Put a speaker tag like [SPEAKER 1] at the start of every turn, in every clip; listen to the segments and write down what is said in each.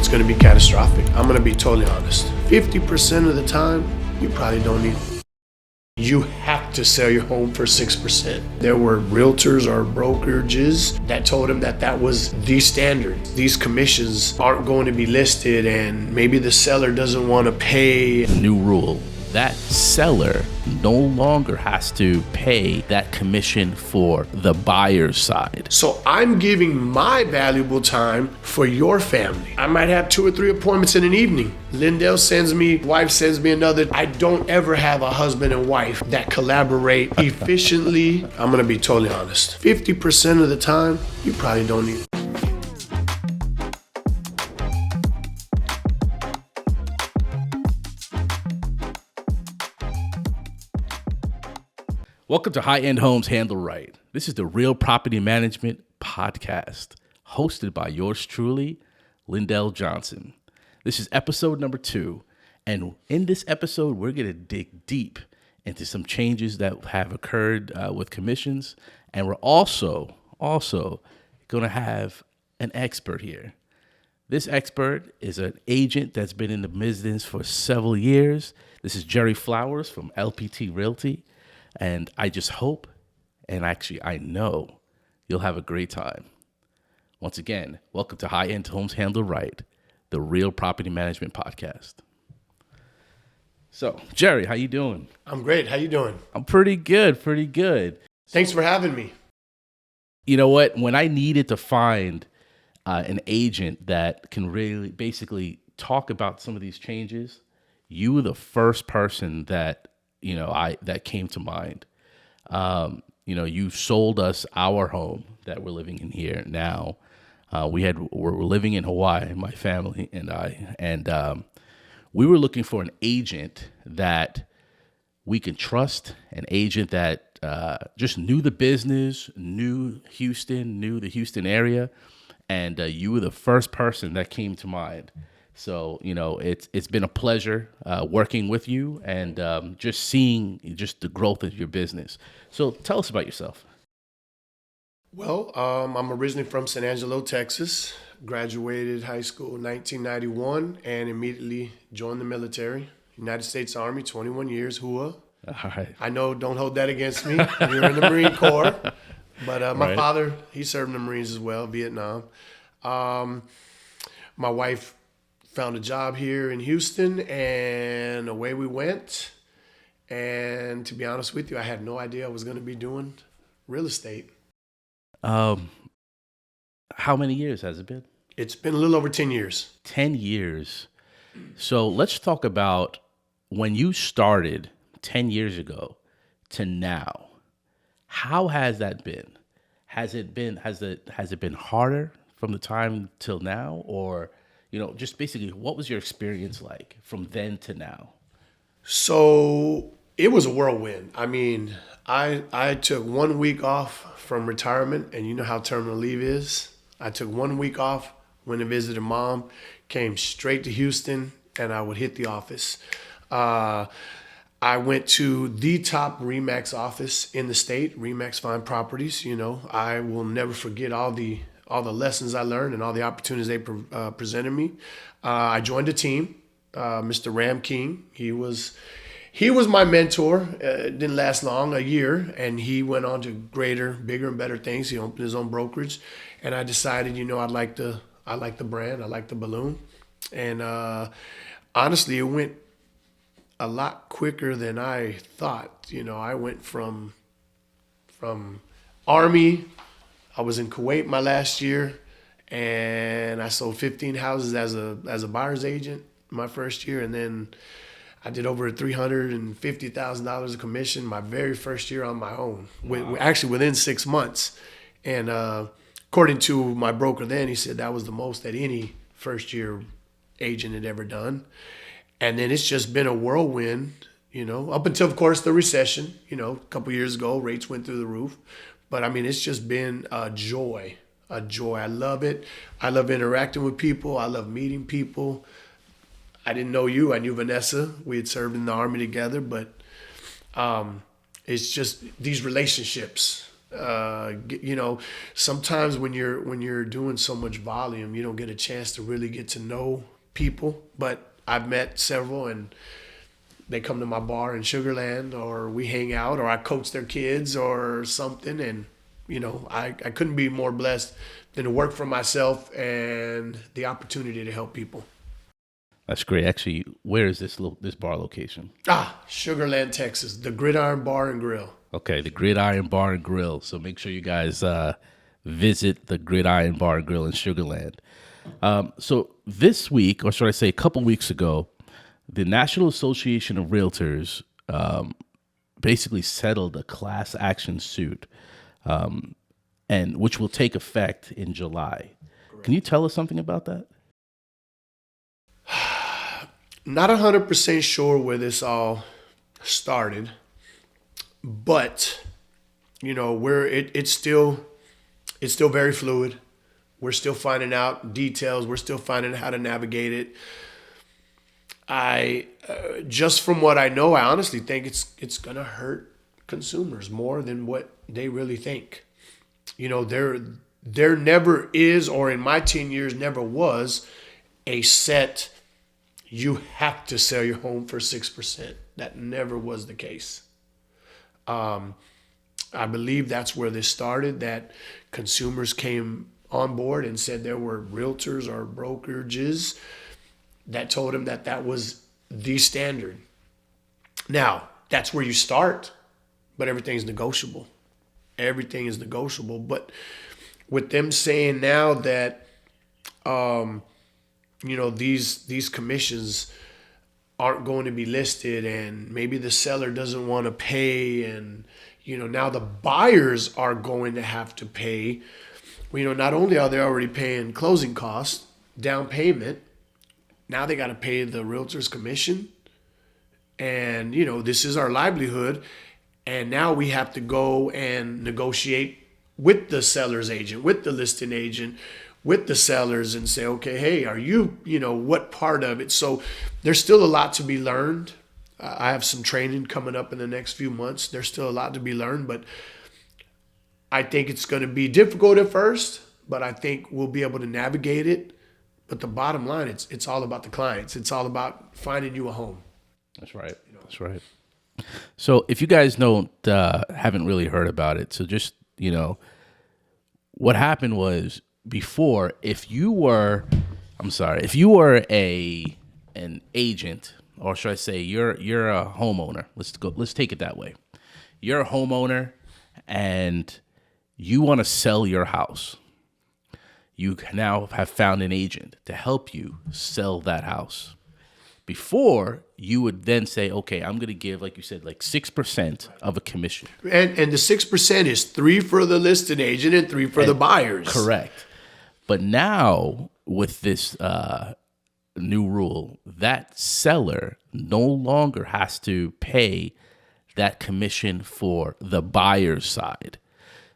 [SPEAKER 1] it's going to be catastrophic. I'm going to be totally honest. 50% of the time, you probably don't need it. You have to sell your home for 6%. There were realtors or brokerages that told him that that was the standard. These commissions aren't going to be listed, and maybe the seller doesn't want to pay.
[SPEAKER 2] New rule. That seller no longer has to pay that commission for the buyer's side.
[SPEAKER 1] So I'm giving my valuable time for your family. I might have 2 or 3 appointments in an evening. Lyndel sends me, wife sends me another. I don't ever have a husband and wife that collaborate efficiently. I'm gonna be totally honest. 50% of the time, you probably don't need it.
[SPEAKER 2] Welcome to High End Homes Handled Right. This is the Real Property Management Podcast, hosted by yours truly, Lyndel Johnson. This is episode number 2, and in this episode, we're going to dig deep into some changes that have occurred with commissions, and we're also going to have an expert here. This expert is an agent that's been in the business for several years. This is Jerry Flowers from LPT Realty. And I just hope, and actually I know, you'll have a great time. Once again, welcome to High End Homes Handled Right, the Real Property Management Podcast. So, Jerry, how you doing?
[SPEAKER 1] I'm great. How you doing?
[SPEAKER 2] I'm pretty good.
[SPEAKER 1] Thanks for having me.
[SPEAKER 2] You know what? When I needed to find an agent that can really basically talk about some of these changes, you were the first person that that came to mind. You sold us our home that we're living in here now. We're living in Hawaii, my family and I, and we were looking for an agent that we can trust, an agent that just knew the business, knew the Houston area, and you were the first person that came to mind. So, it's been a pleasure working with you and just seeing just the growth of your business. So tell us about yourself.
[SPEAKER 1] Well, I'm originally from San Angelo, Texas. Graduated high school in 1991 and immediately joined the military. United States Army, 21 years, HUA.
[SPEAKER 2] All right.
[SPEAKER 1] I know, don't hold that against me. You're in the Marine Corps. But my
[SPEAKER 2] Right.
[SPEAKER 1] father, he served in the Marines as well, Vietnam. My wife found a job here in Houston, and away we went. And to be honest with you, I had no idea I was going to be doing real estate.
[SPEAKER 2] How many years has it been?
[SPEAKER 1] It's been a little over 10 years.
[SPEAKER 2] 10 years. So let's talk about when you started 10 years ago to now. How has that been? Has it been harder from the time till now, or just basically, what was your experience like from then to now?
[SPEAKER 1] So it was a whirlwind. I mean, I took 1 week off from retirement, and you know how terminal leave is. I took 1 week off, went and visited mom, came straight to Houston, and I would hit the office. I went to the top RE/MAX office in the state, RE/MAX Fine Properties. I will never forget all the lessons I learned and all the opportunities they presented me. I joined a team, Mr. Ram King. He was my mentor. It didn't last long, a year, and he went on to greater, bigger, and better things. He opened his own brokerage, and I decided, I like the brand, I like the balloon, and honestly, it went a lot quicker than I thought. I went from Army. I was in Kuwait my last year, and I sold 15 houses as a buyer's agent my first year, and then I did over $350,000 of commission my very first year on my own. Wow. Actually, within 6 months, and according to my broker then, he said that was the most that any first year agent had ever done. And then it's just been a whirlwind, up until, of course, the recession. A couple years ago, rates went through the roof. But, I mean, it's just been a joy. I love it. I love interacting with people. I love meeting people. I didn't know you. I knew Vanessa. We had served in the Army together. But it's just these relationships You know, sometimes when you're doing so much volume, you don't get a chance to really get to know people. But I've met several, and they come to my bar in Sugarland, or we hang out, or I coach their kids or something. And I couldn't be more blessed than to work for myself and the opportunity to help people.
[SPEAKER 2] That's great. Actually, where is this bar location?
[SPEAKER 1] Sugarland, Texas, the Gridiron Bar and Grill.
[SPEAKER 2] Okay, the Gridiron Bar and Grill. So make sure you guys visit the Gridiron Bar and Grill in Sugarland. So this week, or should I say a couple weeks ago, the National Association of Realtors basically settled a class action suit, and which will take effect in July. Correct. Can you tell us something about that?
[SPEAKER 1] Not 100% sure where this all started, but it's still very fluid. We're still finding out details. We're still finding out how to navigate it. I just from what I know, I honestly think it's gonna hurt consumers more than what they really think. There never is, or in my 10 years never was, a set you have to sell your home for 6%. That never was the case. I believe that's where this started, that consumers came on board and said there were realtors or brokerages that told them that was the standard. Now, that's where you start, but everything's negotiable. Everything is negotiable. But with them saying now that, these commissions aren't going to be listed, and maybe the seller doesn't want to pay, and now the buyers are going to have to pay. Not only are they already paying closing costs, down payment, now they got to pay the realtor's commission, and this is our livelihood, and now we have to go and negotiate with the seller's agent, with the listing agent, with the sellers, and say, okay, hey, are you, what part of it? So there's still a lot to be learned. I have some training coming up in the next few months. There's still a lot to be learned, but I think it's going to be difficult at first, but I think we'll be able to navigate it. But the bottom line, it's all about the clients. It's all about finding you a home.
[SPEAKER 2] That's right. That's right. So if you guys haven't really heard about it, so just, what happened was, before, if you were an agent, or should I say you're a homeowner, let's take it that way. You're a homeowner and you want to sell your house. You now have found an agent to help you sell that house. Before, you would then say, okay, I'm going to give, like you said, like 6% of a commission.
[SPEAKER 1] And the 6% is 3 for the listed agent and 3 for the buyers.
[SPEAKER 2] Correct. But now, with this new rule, that seller no longer has to pay that commission for the buyer's side.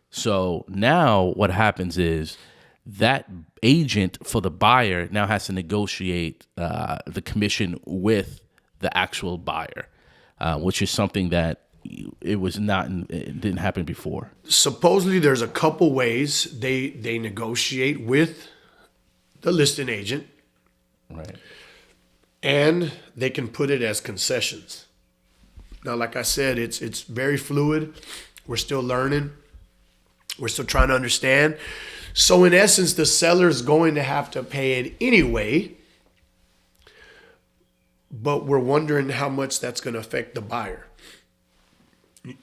[SPEAKER 2] So now what happens is that agent for the buyer now has to negotiate the commission with the actual buyer, which is something that it didn't happen before.
[SPEAKER 1] Supposedly there's a couple ways they negotiate with the listing agent.
[SPEAKER 2] Right.
[SPEAKER 1] And they can put it as concessions. Now, like I said, it's very fluid. We're still learning. We're still trying to understand. So in essence, the seller's going to have to pay it anyway, but we're wondering how much that's going to affect the buyer.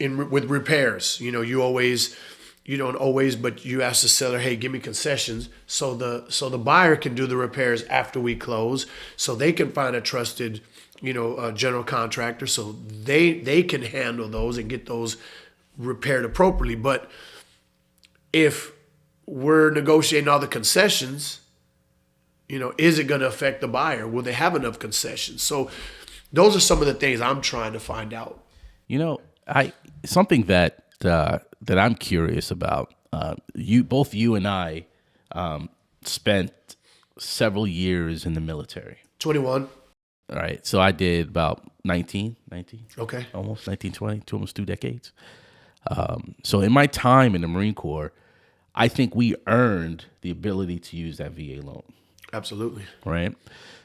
[SPEAKER 1] With repairs, you don't always, but you ask the seller, hey, give me concessions, so the buyer can do the repairs after we close, so they can find a trusted, general contractor, so they can handle those and get those repaired appropriately. But if we're negotiating all the concessions, is it going to affect the buyer? Will they have enough concessions? So those are some of the things I'm trying to find out.
[SPEAKER 2] Something that I'm curious about. Both you and I spent several years in the military.
[SPEAKER 1] 21.
[SPEAKER 2] All right. So I did about 19.
[SPEAKER 1] Okay.
[SPEAKER 2] Almost 19, 20, almost 2 decades. So in my time in the Marine Corps, I think we earned the ability to use that VA loan,
[SPEAKER 1] Absolutely.
[SPEAKER 2] right?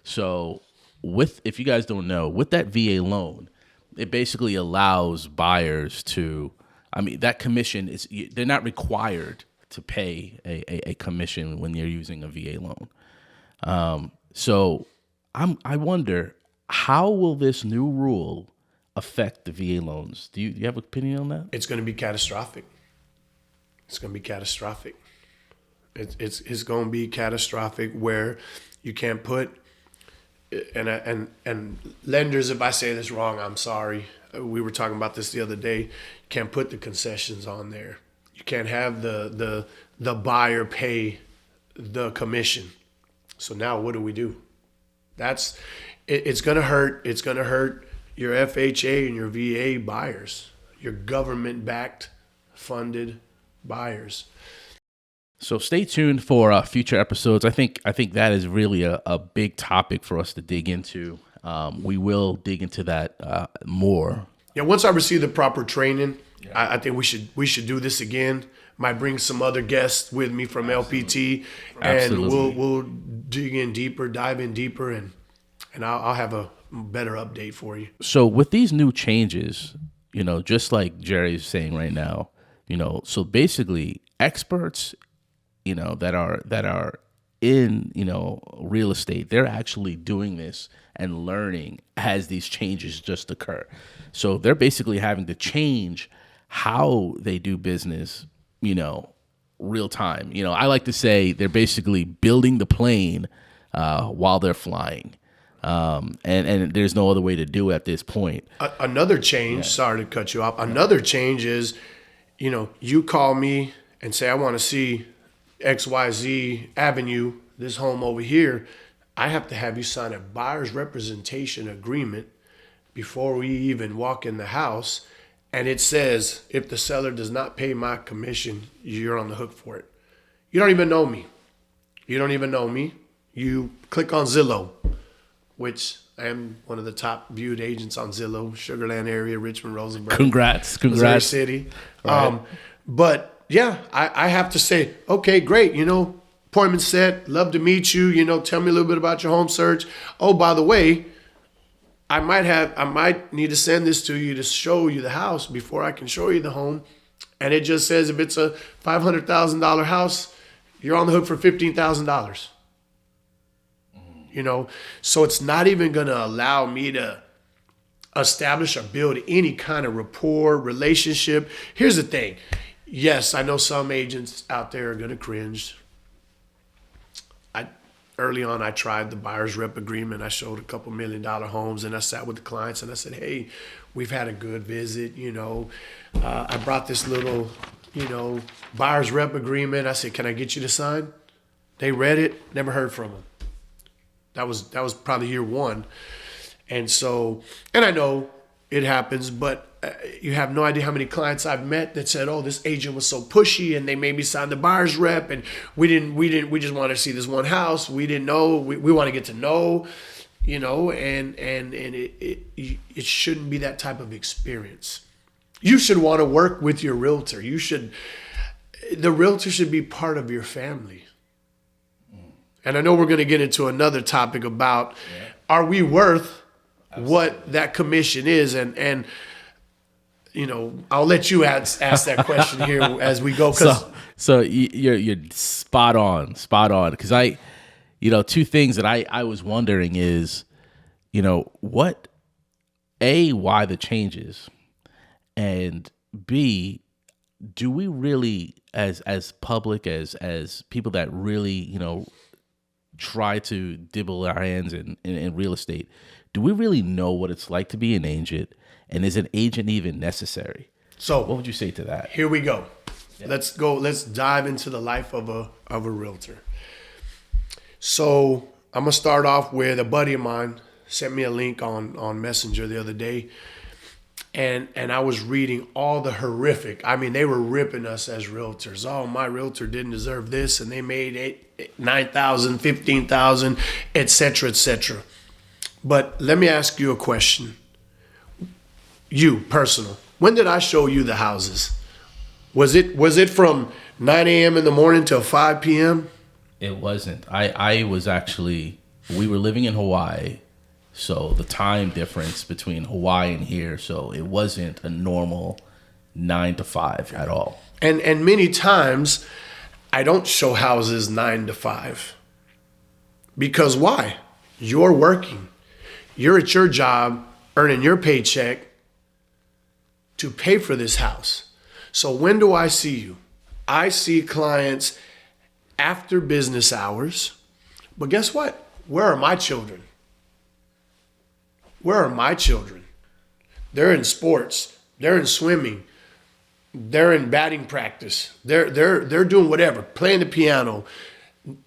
[SPEAKER 2] So if you guys don't know, with that VA loan, it basically allows buyers to, I mean, that commission is, they're not required to pay a commission when you're using a VA loan. So I wonder, how will this new rule affect the VA loans? Do you have an opinion on that?
[SPEAKER 1] It's going to be catastrophic. It's going to be catastrophic. It's going to be catastrophic where you can't put, and lenders, if I say this wrong, I'm sorry. We were talking about this the other day. You can't put the concessions on there. You can't have the buyer pay the commission. So now what do we do? It's going to hurt. It's going to hurt your FHA and your VA buyers, your government-backed funded buyers.
[SPEAKER 2] So stay tuned for future episodes. I think that is really a big topic for us to dig into. We will dig into that more.
[SPEAKER 1] Yeah, once I receive the proper training, I think we should do this again. Might bring some other guests with me from LPT, and we'll dig in deeper, dive in deeper, and I'll have a better update for you.
[SPEAKER 2] So with these new changes, just like Jerry's saying right now, so basically experts, that are in, real estate, they're actually doing this and learning as these changes just occur. So they're basically having to change how they do business, real time. I like to say they're basically building the plane while they're flying. And there's no other way to do it at this point.
[SPEAKER 1] Another change, sorry to cut you off. Another change is, you call me and say, I want to see XYZ Avenue, this home over here. I have to have you sign a buyer's representation agreement before we even walk in the house. And it says, if the seller does not pay my commission, you're on the hook for it. You don't even know me. You click on Zillow, which I am one of the top viewed agents on Zillow, Sugarland area, Richmond, Rosenberg.
[SPEAKER 2] Congrats.
[SPEAKER 1] Missouri City. Right. But yeah, I have to say, okay, great. Appointment set. Love to meet you. Tell me a little bit about your home search. Oh, by the way, I might need to send this to you to show you the house before I can show you the home. And it just says if it's a $500,000 house, you're on the hook for $15,000. So it's not even going to allow me to establish or build any kind of rapport, relationship. Here's the thing. Yes, I know some agents out there are going to cringe. Early on, I tried the buyer's rep agreement. I showed a couple $1 million homes, and I sat with the clients and I said, hey, we've had a good visit. I brought this little, buyer's rep agreement. I said, can I get you to sign? They read it, never heard from them. That was probably year one. And so, and I know it happens, but you have no idea how many clients I've met that said, oh, this agent was so pushy and they made me sign the buyer's rep and we just wanted to see this one house. We didn't know, we want to get to know, and it shouldn't be that type of experience. You should want to work with your realtor. The realtor should be part of your family. And I know we're going to get into another topic about, are we worth what that commission is? And I'll let you ask that question here as we go.
[SPEAKER 2] So you're spot on. Because two things that I was wondering is, why the changes, and B, do we really, as public, as people that really, try to dibble our hands in real estate, do we really know what it's like to be an agent? And is an agent even necessary? So what would you say to that?
[SPEAKER 1] Here we go. Yeah. Let's dive into the life of a realtor. So I'm going to start off with a buddy of mine sent me a link on Messenger the other day. And I was reading all the horrific. I mean, they were ripping us as realtors. Oh, my realtor didn't deserve this, and they made $9,000, $15,000, et cetera, et cetera. But let me ask you a question. You, personal. When did I show you the houses? Was it from 9 a.m. in the morning till 5 p.m.?
[SPEAKER 2] It wasn't. I was actually, we were living in Hawaii, so the time difference between Hawaii and here, so it wasn't a normal 9 to 5 at all.
[SPEAKER 1] And many times I don't show houses 9 to 5. Because why? You're working. You're at your job earning your paycheck to pay for this house. So when do I see you? I see clients after business hours. But guess what? Where are my children? Where are my children? They're in sports. They're in swimming. They're in batting practice. They're doing whatever, playing the piano,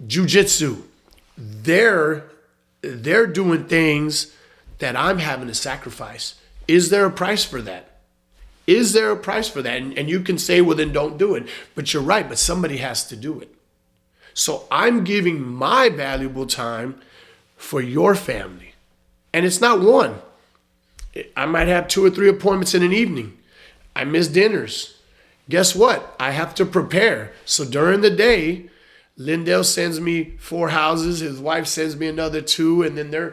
[SPEAKER 1] jujitsu. They're doing things that I'm having to sacrifice. Is there a price for that? Is there a price for that? And you can say, well, then don't do it. But you're right, but somebody has to do it. So I'm giving my valuable time for your family. And it's not one. I might have 2 or 3 appointments in an evening. I miss dinners. Guess what? I have to prepare. So during the day, Lyndel sends me 4 houses. His wife sends me another 2. And then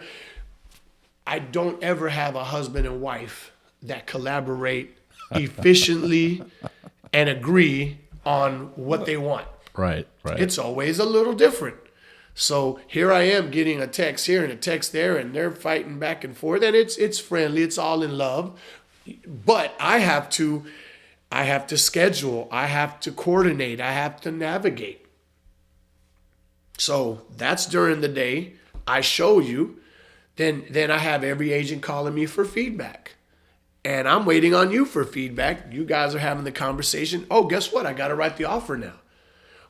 [SPEAKER 1] I don't ever have a husband and wife that collaborate efficiently and agree on what they want.
[SPEAKER 2] Right.
[SPEAKER 1] It's always a little different. So here I am getting a text here and a text there, and they're fighting back and forth, and it's friendly, it's all in love. But I have to schedule, I have to coordinate, I have to navigate. So that's during the day. I show you, then I have every agent calling me for feedback. And I'm waiting on you for feedback. You guys are having the conversation. Oh, guess what? I got to write the offer now.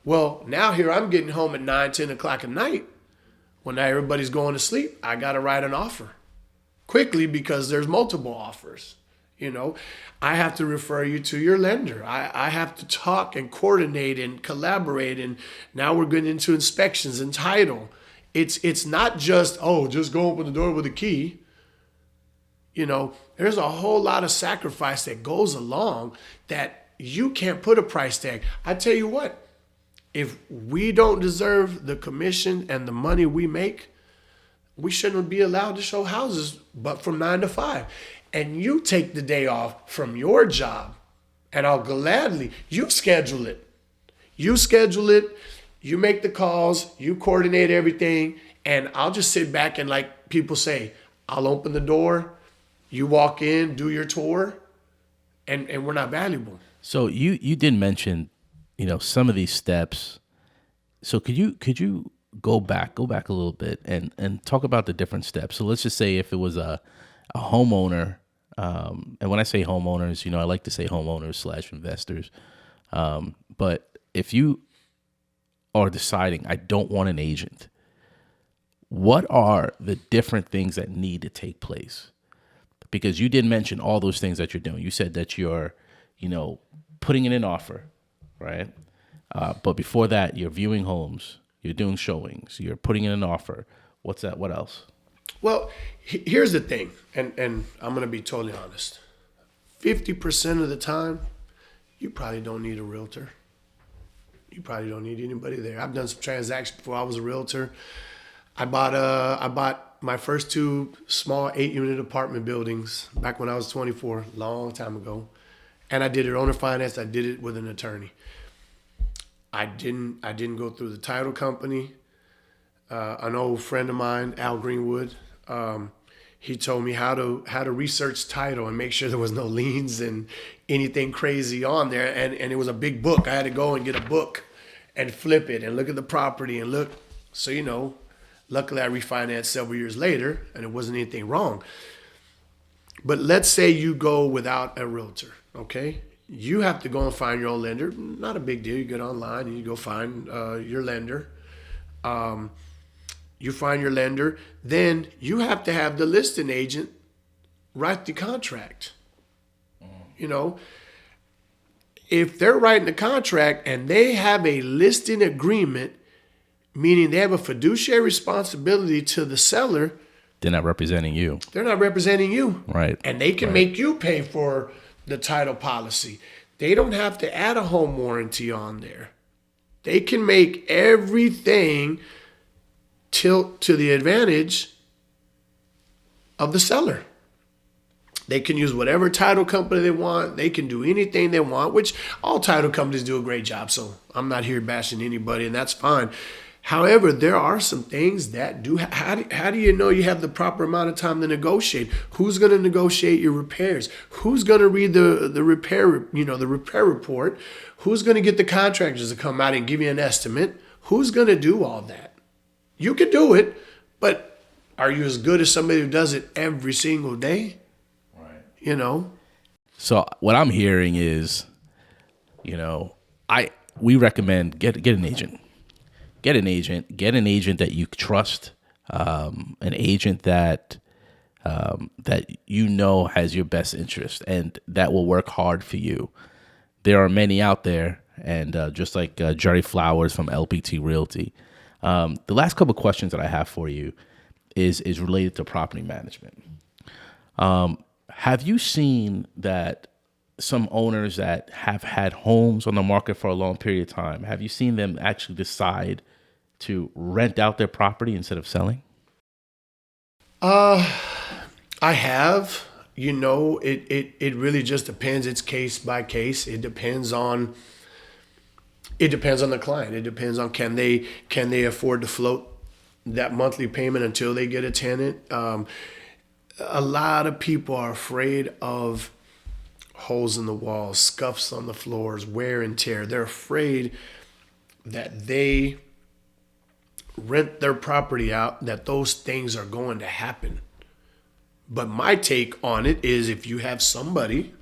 [SPEAKER 1] Well, now here I'm getting home at 9, 10 o'clock at night. When now everybody's going to sleep, I got to write an offer quickly because there's multiple offers. You know, I have to refer you to your lender. I have to talk and coordinate and collaborate. And now we're getting into inspections and title. It's not just, just go open the door with a key. You know, there's a whole lot of sacrifice that goes along that you can't put a price tag. I tell you what, if we don't deserve the commission and the money we make, we shouldn't be allowed to show houses but from 9 to 5. And you take the day off from your job, and I'll gladly, you schedule it. You schedule it, you make the calls, you coordinate everything, and I'll just sit back and, like people say, I'll open the door. You walk in, do your tour, and we're not valuable.
[SPEAKER 2] So you did mention, some of these steps. So could you go back a little bit and talk about the different steps? So let's just say if it was a homeowner, and when I say homeowners, I like to say homeowners / investors. But if you are deciding, I don't want an agent, what are the different things that need to take place? Because you did mention all those things that you're doing. You said that you're, putting in an offer, right? But before that, you're viewing homes, you're doing showings, you're putting in an offer. What's that? What else?
[SPEAKER 1] Well, here's the thing, and I'm going to be totally honest. 50% of the time, you probably don't need a realtor. You probably don't need anybody there. I've done some transactions before I was a realtor. I bought my first 2 small 8-unit apartment buildings back when I was 24, long time ago. And I did it owner finance. I did it with an attorney. I didn't go through the title company. An old friend of mine, Al Greenwood, he told me how to research title and make sure there was no liens and anything crazy on there. And it was a big book. I had to go and get a book and flip it and look at the property and look. So, luckily I refinanced several years later and it wasn't anything wrong. But let's say you go without a realtor, okay? You have to go and find your own lender. Not a big deal. You get online and you go find your lender. You find your lender. Then you have to have the listing agent write the contract. If they're writing the contract and they have a listing agreement, meaning they have a fiduciary responsibility to the seller,
[SPEAKER 2] they're not representing you.
[SPEAKER 1] They're not representing you.
[SPEAKER 2] Right.
[SPEAKER 1] And they can make you pay for the title policy. They don't have to add a home warranty on there. They can make everything tilt to the advantage of the seller. They can use whatever title company they want. They can do anything they want, which all title companies do a great job. So I'm not here bashing anybody, and that's fine. However, there are some things that do. How do you know you have the proper amount of time to negotiate? Who's going to negotiate your repairs? Who's going to read the repair, the repair report? Who's going to get the contractors to come out and give you an estimate? Who's going to do all that? You can do it, but are you as good as somebody who does it every single day? Right.
[SPEAKER 2] So what I'm hearing is, we recommend get an agent. Get an agent that you trust, an agent that has your best interest and that will work hard for you. There are many out there, and just like Jerry Flowers from LPT Realty. The last couple of questions that I have for you is related to property management. Have you seen that some owners that have had homes on the market for a long period of time, have you seen them actually decide to rent out their property instead of selling?
[SPEAKER 1] I have. It really just depends. It's case by case. It depends on the client. It depends on can they afford to float that monthly payment until they get a tenant. A lot of people are afraid of holes in the walls, scuffs on the floors, wear and tear. They're afraid that they rent their property out, that those things are going to happen. But my take on it is if you have somebody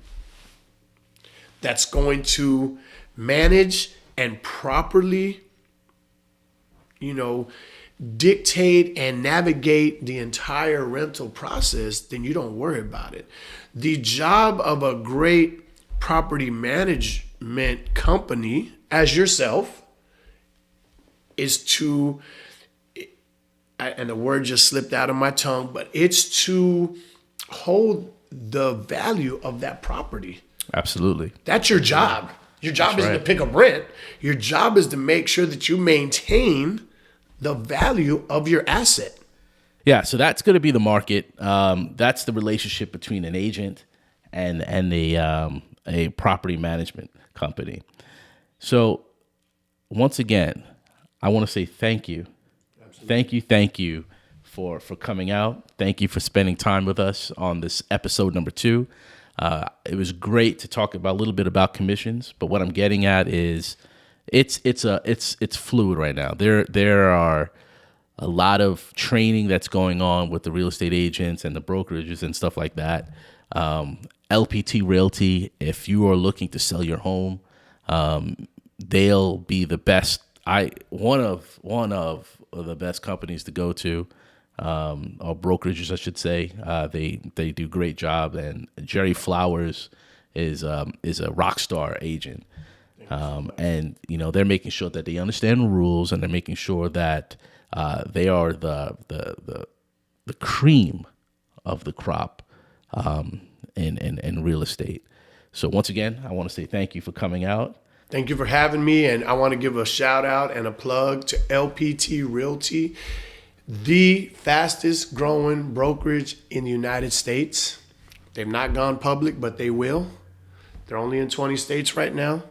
[SPEAKER 1] that's going to manage and properly, dictate and navigate the entire rental process, then you don't worry about it. The job of a great property management company, as yourself, is to, and the word just slipped out of my tongue, but it's to hold the value of that property.
[SPEAKER 2] Absolutely.
[SPEAKER 1] That's your job. Your job isn't to pick up rent. Your job is to make sure that you maintain the value of your asset.
[SPEAKER 2] Yeah, so that's going to be the market. That's the relationship between an agent and a property management company. So once again, I want to say thank you. Absolutely. Thank you for coming out. Thank you for spending time with us on this episode number 2. It was great to talk about a little bit about commissions, but what I'm getting at is it's fluid right now. There are a lot of training that's going on with the real estate agents and the brokerages and stuff like that. LPT Realty, if you are looking to sell your home, they'll be the best. One of the best companies to go to, or brokerages, I should say. They do a great job, and Jerry Flowers is a rock star agent. And they're making sure that they understand the rules, and they're making sure that they are the cream of the crop in real estate. So once again, I want to say thank you for coming out.
[SPEAKER 1] Thank you for having me, and I want to give a shout out and a plug to LPT Realty, the fastest growing brokerage in the United States. They've not gone public, but they will. They're only in 20 states right now.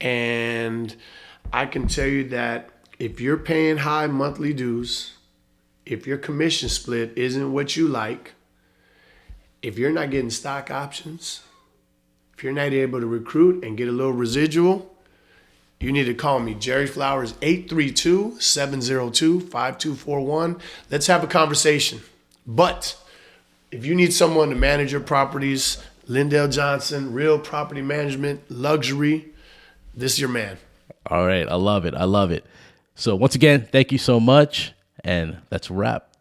[SPEAKER 1] And I can tell you that if you're paying high monthly dues, if your commission split isn't what you like, if you're not getting stock options, if you're not able to recruit and get a little residual, you need to call me, Jerry Flowers, 832-702-5241. Let's have a conversation. But if you need someone to manage your properties, Lyndel Johnson, Real Property Management, Luxury, this is your man.
[SPEAKER 2] All right. I love it. So once again, thank you so much. And that's a wrap.